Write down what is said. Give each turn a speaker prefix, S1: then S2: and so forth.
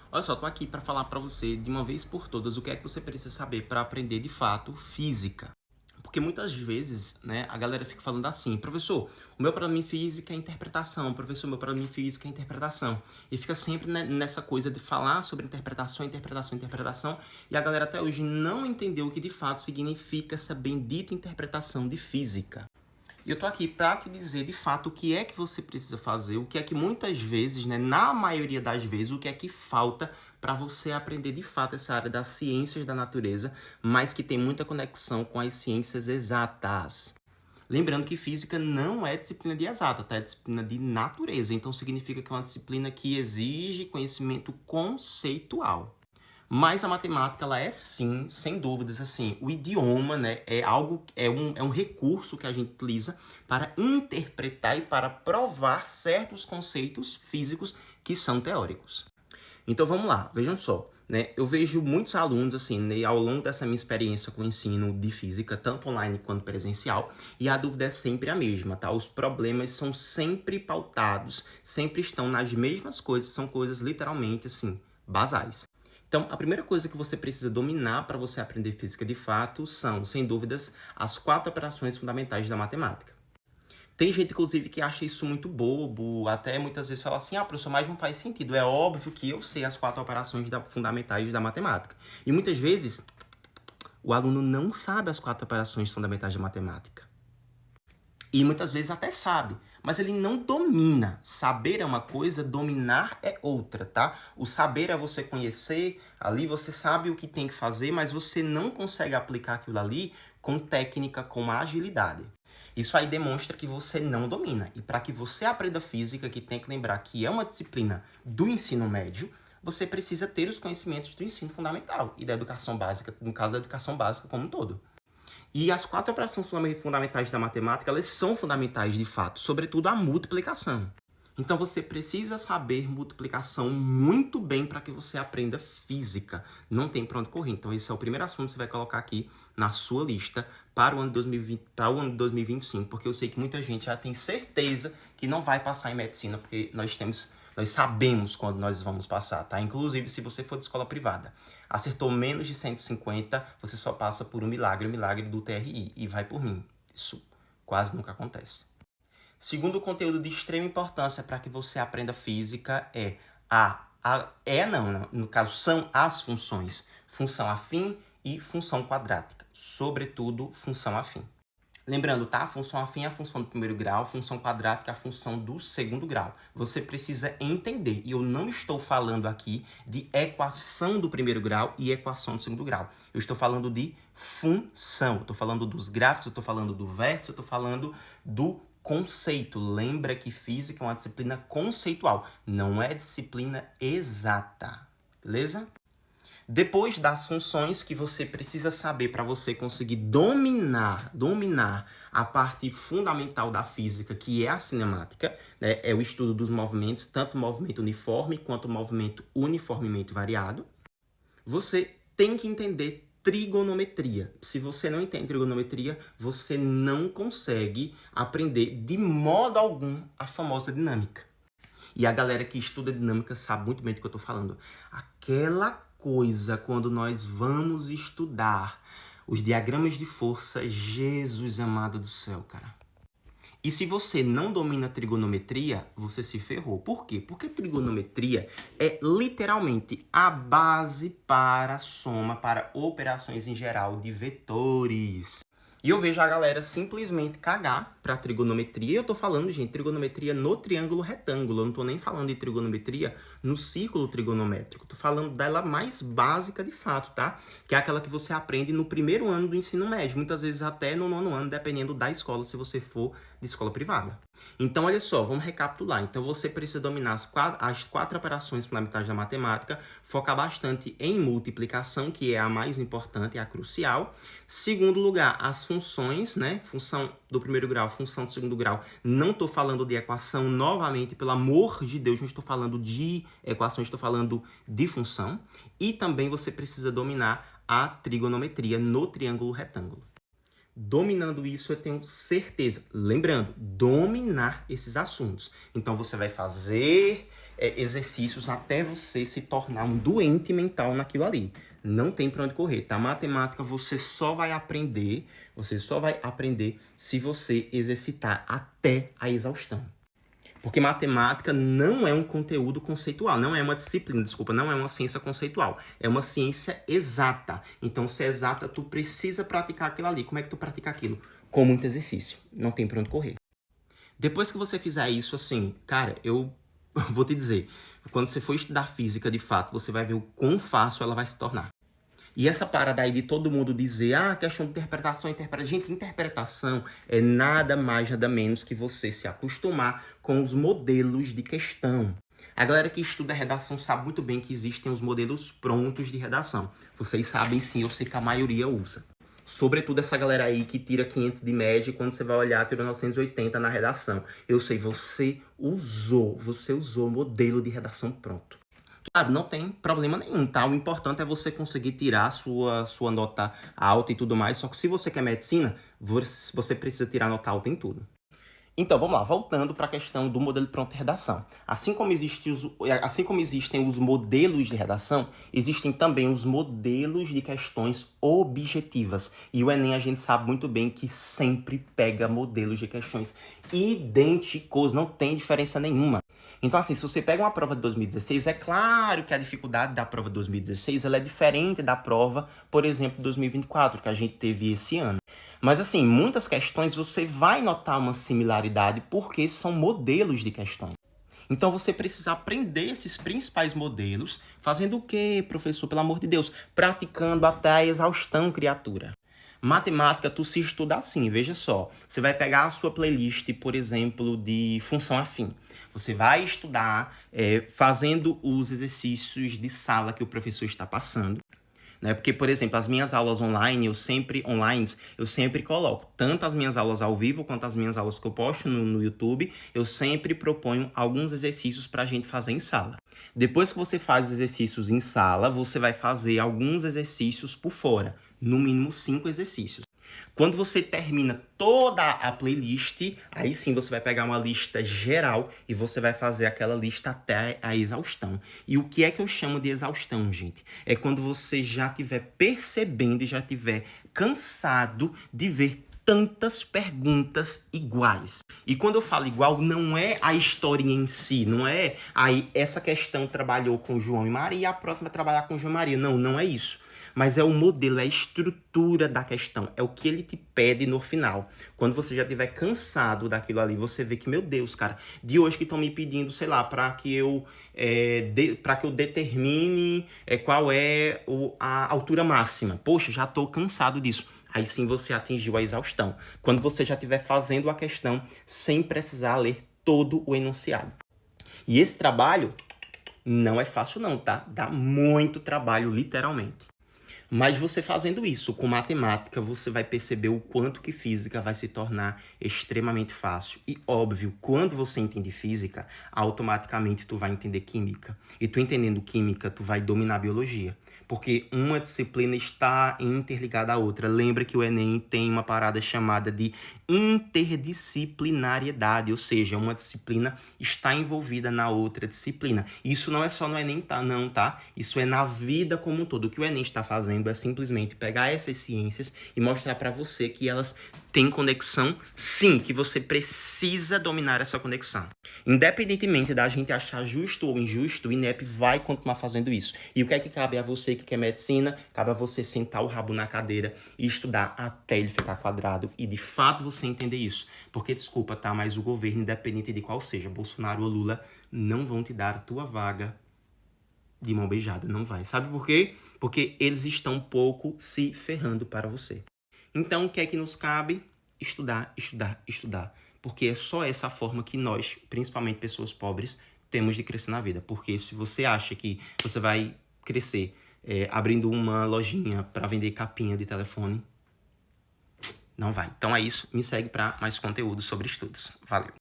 S1: Olha só, tô aqui para falar para você de uma vez por todas o que é que você precisa saber para aprender de fato física. Porque muitas vezes, né, a galera fica falando assim, professor, o meu problema em física é interpretação, professor, meu problema em física é interpretação. E fica sempre nessa coisa de falar sobre interpretação, interpretação, interpretação, e a galera até hoje não entendeu o que de fato significa essa bendita interpretação de física. E eu tô aqui para te dizer de fato o que é que você precisa fazer, o que é que muitas vezes, né, na maioria das vezes, o que é que falta para você aprender de fato essa área das ciências da natureza, mas que tem muita conexão com as ciências exatas. Lembrando que física não é disciplina de exata, tá? É disciplina de natureza. Então significa que é uma disciplina que exige conhecimento conceitual. Mas a matemática, ela é sim, sem dúvidas, assim, o idioma, né, é um recurso que a gente utiliza para interpretar e para provar certos conceitos físicos que são teóricos. Então vamos lá, vejam só, né, eu vejo muitos alunos, assim, né, ao longo dessa minha experiência com o ensino de física, tanto online quanto presencial, e a dúvida é sempre a mesma, tá? Os problemas são sempre pautados, sempre estão nas mesmas coisas, são coisas literalmente, assim, basais. Então, a primeira coisa que você precisa dominar para você aprender física de fato são, sem dúvidas, as 4 operações fundamentais da matemática. Tem gente, inclusive, que acha isso muito bobo, até muitas vezes fala assim, professor, mas não faz sentido. É óbvio que eu sei as 4 operações fundamentais da matemática. E muitas vezes, o aluno não sabe as 4 operações fundamentais da matemática. E muitas vezes até sabe, mas ele não domina. Saber é uma coisa, dominar é outra, tá? O saber é você conhecer, ali você sabe o que tem que fazer, mas você não consegue aplicar aquilo ali com técnica, com agilidade. Isso aí demonstra que você não domina. E para que você aprenda física, que tem que lembrar que é uma disciplina do ensino médio, você precisa ter os conhecimentos do ensino fundamental e da educação básica, no caso da educação básica como um todo. E as 4 operações fundamentais da matemática, elas são fundamentais de fato, sobretudo a multiplicação. Então você precisa saber multiplicação muito bem para que você aprenda física. Não tem para onde correr. Então esse é o primeiro assunto que você vai colocar aqui na sua lista para o ano de 2020, para o ano de 2025, porque eu sei que muita gente já tem certeza que não vai passar em medicina, porque nós sabemos quando nós vamos passar, tá? Inclusive, se você for de escola privada, acertou menos de 150, você só passa por um milagre, o milagre do TRI, e vai por mim. Isso quase nunca acontece. Segundo conteúdo de extrema importância para que você aprenda física no caso, são as funções. Função afim e função quadrática. Sobretudo, função afim. Lembrando, tá? A função afim é a função do primeiro grau, a função quadrática é a função do segundo grau. Você precisa entender, e eu não estou falando aqui de equação do primeiro grau e equação do segundo grau. Eu estou falando de função. Eu estou falando dos gráficos, eu estou falando do vértice, eu estou falando do conceito. Lembra que física é uma disciplina conceitual, não é disciplina exata. Beleza? Depois das funções que você precisa saber para você conseguir dominar a parte fundamental da física, que é a cinemática, né? É o estudo dos movimentos, tanto o movimento uniforme quanto o movimento uniformemente variado. Você tem que entender trigonometria. Se você não entende trigonometria, você não consegue aprender de modo algum a famosa dinâmica. E a galera que estuda dinâmica sabe muito bem do que eu estou falando. Aquela coisa quando nós vamos estudar os diagramas de força, Jesus amado do céu, cara. E se você não domina trigonometria, você se ferrou. Por quê? Porque trigonometria é literalmente a base para a soma, para operações em geral de vetores. E eu vejo a galera simplesmente cagar para trigonometria. E eu tô falando, gente, trigonometria no triângulo retângulo. Eu não tô nem falando de trigonometria no círculo trigonométrico. Tô falando dela mais básica de fato, tá? Que é aquela que você aprende no primeiro ano do ensino médio. Muitas vezes até no 9º ano, dependendo da escola, se você for de escola privada. Então, olha só, vamos recapitular. Então, você precisa dominar as 4 operações fundamentais da matemática, focar bastante em multiplicação, que é a mais importante, é a crucial. Segundo lugar, as funções, né? Função do primeiro grau, função do segundo grau. Não estou falando de equação novamente, pelo amor de Deus, não estou falando de equação, estou falando de função. E também você precisa dominar a trigonometria no triângulo retângulo. Dominando isso, eu tenho certeza. Lembrando, dominar esses assuntos. Então, você vai fazer exercícios até você se tornar um doente mental naquilo ali. Não tem para onde correr, tá? Matemática você só vai aprender se você exercitar até a exaustão. Porque matemática não é um conteúdo conceitual, não é uma disciplina, desculpa, não é uma ciência conceitual. É uma ciência exata. Então, se é exata, tu precisa praticar aquilo ali. Como é que tu pratica aquilo? Com muito exercício. Não tem pra onde correr. Depois que você fizer isso, assim, cara, eu vou te dizer, quando você for estudar física de fato, você vai ver o quão fácil ela vai se tornar. E essa parada aí de todo mundo dizer, questão de interpretação. Gente, interpretação é nada mais, nada menos que você se acostumar com os modelos de questão. A galera que estuda redação sabe muito bem que existem os modelos prontos de redação. Vocês sabem sim, eu sei que a maioria usa. Sobretudo essa galera aí que tira 500 de média e quando você vai olhar, tira 980 na redação. Eu sei, você usou o modelo de redação pronto. Claro, não tem problema nenhum, tá? O importante é você conseguir tirar sua nota alta e tudo mais. Só que se você quer medicina, você precisa tirar nota alta em tudo. Então, vamos lá, voltando para a questão do modelo pronto de redação. Assim como existem os modelos de redação, existem também os modelos de questões objetivas. E o Enem, a gente sabe muito bem que sempre pega modelos de questões idênticos, não tem diferença nenhuma. Então, assim, se você pega uma prova de 2016, é claro que a dificuldade da prova de 2016 ela é diferente da prova, por exemplo, de 2024, que a gente teve esse ano. Mas, assim, muitas questões você vai notar uma similaridade porque são modelos de questões. Então, você precisa aprender esses principais modelos, fazendo o quê, professor? Pelo amor de Deus, praticando até a exaustão, criatura. Matemática, tu se estuda assim, veja só. Você vai pegar a sua playlist, por exemplo, de função afim. Você vai estudar fazendo os exercícios de sala que o professor está passando. Né? Porque, por exemplo, as minhas aulas online, eu sempre coloco tanto as minhas aulas ao vivo quanto as minhas aulas que eu posto no YouTube, eu sempre proponho alguns exercícios para a gente fazer em sala. Depois que você faz os exercícios em sala, você vai fazer alguns exercícios por fora, no mínimo 5 exercícios. Quando você termina toda a playlist, aí sim você vai pegar uma lista geral e você vai fazer aquela lista até a exaustão. E o que é que eu chamo de exaustão, gente? É quando você já estiver percebendo e já estiver cansado de ver tantas perguntas iguais. E quando eu falo igual, não é a historinha em si, não é aí essa questão trabalhou com João e Maria e a próxima vai trabalhar com João e Maria. Não, não é isso. Mas é o modelo, é a estrutura da questão, é o que ele te pede no final. Quando você já estiver cansado daquilo ali, você vê que, meu Deus, cara, de hoje que estão me pedindo, sei lá, para que eu determine qual é a altura máxima. Poxa, já estou cansado disso. Aí sim você atingiu a exaustão. Quando você já estiver fazendo a questão sem precisar ler todo o enunciado. E esse trabalho não é fácil não, tá? Dá muito trabalho, literalmente. Mas você fazendo isso com matemática, você vai perceber o quanto que física vai se tornar extremamente fácil. E óbvio, quando você entende física, automaticamente tu vai entender química. E tu entendendo química, tu vai dominar biologia. Porque uma disciplina está interligada à outra. Lembra que o Enem tem uma parada chamada de interdisciplinariedade, ou seja, uma disciplina está envolvida na outra disciplina. Isso não é só no Enem, não, tá? Isso é na vida como um todo. O que o Enem está fazendo é simplesmente pegar essas ciências e mostrar para você que elas têm conexão, sim, que você precisa dominar essa conexão. Independentemente da gente achar justo ou injusto, o INEP vai continuar fazendo isso. E o que é que cabe a você que quer medicina? Cabe a você sentar o rabo na cadeira e estudar até ele ficar quadrado. E de fato você entender isso. Porque, desculpa, tá? Mas o governo, independente de qual seja, Bolsonaro ou Lula, não vão te dar a tua vaga de mão beijada. Não vai. Sabe por quê? Porque eles estão um pouco se ferrando para você. Então, o que é que nos cabe? Estudar, estudar, estudar. Porque é só essa forma que nós, principalmente pessoas pobres, temos de crescer na vida. Porque se você acha que você vai crescer abrindo uma lojinha para vender capinha de telefone, não vai. Então é isso. Me segue para mais conteúdo sobre estudos. Valeu!